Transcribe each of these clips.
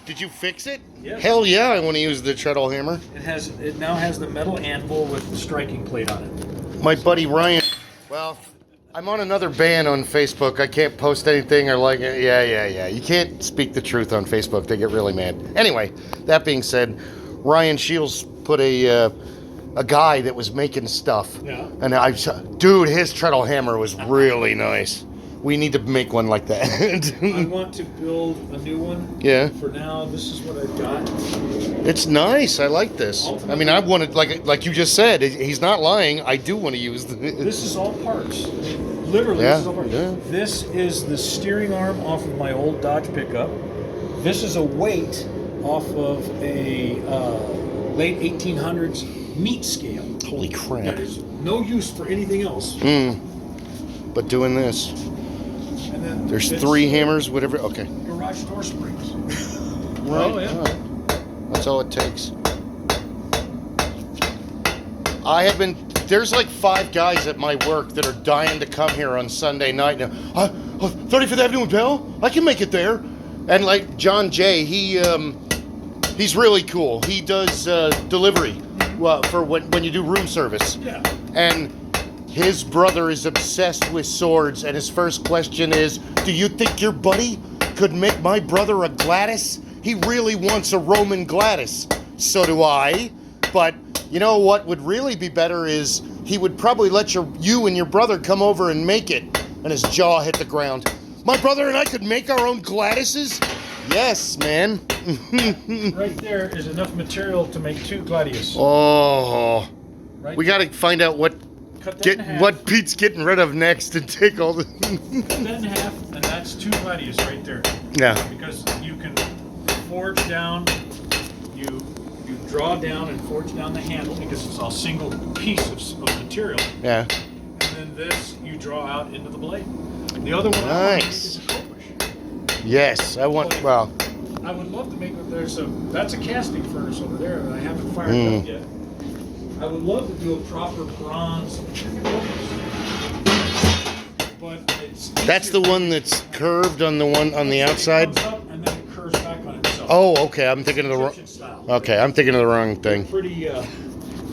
Did you fix it? Yes. Hell yeah, I want to use the treadle hammer. It now has the metal anvil with the striking plate on it. My buddy Ryan. Well, I'm on another ban on Facebook. I can't post anything or like it. Yeah. You can't speak the truth on Facebook. They get really mad. Anyway, that being said, Ryan Shields put a guy that was making stuff. Yeah. And dude, his treadle hammer was really nice. We need to make one like that. I want to build a new one. Yeah. For now, this is what I've got. It's nice. I like this. I mean, I wanted, like you just said, he's not lying. I do want to use This is all parts. Literally, Yeah, this is all parts. yeah. This is the steering arm off of my old Dodge pickup. This is a weight off of a late 1800s meat scale. Holy crap. That is no use for anything else. But doing this. And then There's this 3 hammers, whatever. Okay. garage door springs. Right. Oh, yeah. All right. That's all it takes. There's like 5 guys at my work that are dying to come here on Sunday night. Now, 35th Avenue and Bell? I can make it there. And like John Jay, he's really cool. He does delivery for when you do room service. Yeah. And his brother is obsessed with swords, and his first question is, do you think your buddy could make my brother a Gladys? He really wants a Roman Gladys. So do I. But you know what would really be better is he would probably let you and your brother come over and make it. And his jaw hit the ground. My brother and I could make our own Gladyses? Yes, man. Right there is enough material to make 2 gladius. Oh. Right We got to find out what Pete's getting rid of next and take all the... Cut that in half, and that's 2 gladius right there. Yeah. Because you can forge down, you draw down and forge down the handle because it's all single piece of material. Yeah. And then this you draw out into the blade. The other one Nice. I want to make is a copish. Yes, I want... Well, I would love to make that's a casting furnace over there that I haven't fired up yet. I would love to do a proper bronze focus. But it's that's the one that's curved on the outside? It comes up and then it curves back on itself. Oh, okay. I'm thinking of the wrong... Egyptian style. Okay, I'm thinking of the wrong thing.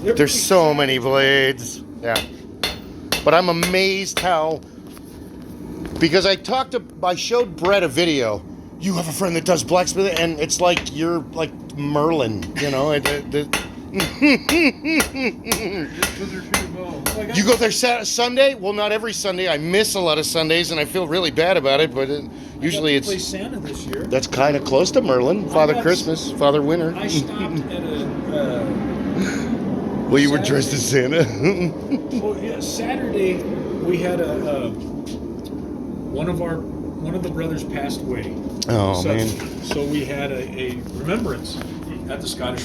There's so many blades. Yeah. But I'm amazed how... Because I showed Brett a video. You have a friend that does blacksmithing, and it's like you're like Merlin, you know? You go there Sunday? Well, not every Sunday. I miss a lot of Sundays, and I feel really bad about it. But usually I got to play Santa this year. That's kind of close to Merlin. Father Christmas, Father Winter. I stopped at a. Well, you were dressed as Santa. Oh yeah, Saturday we had one of the brothers passed away. Oh man. So we had a remembrance at the Scottish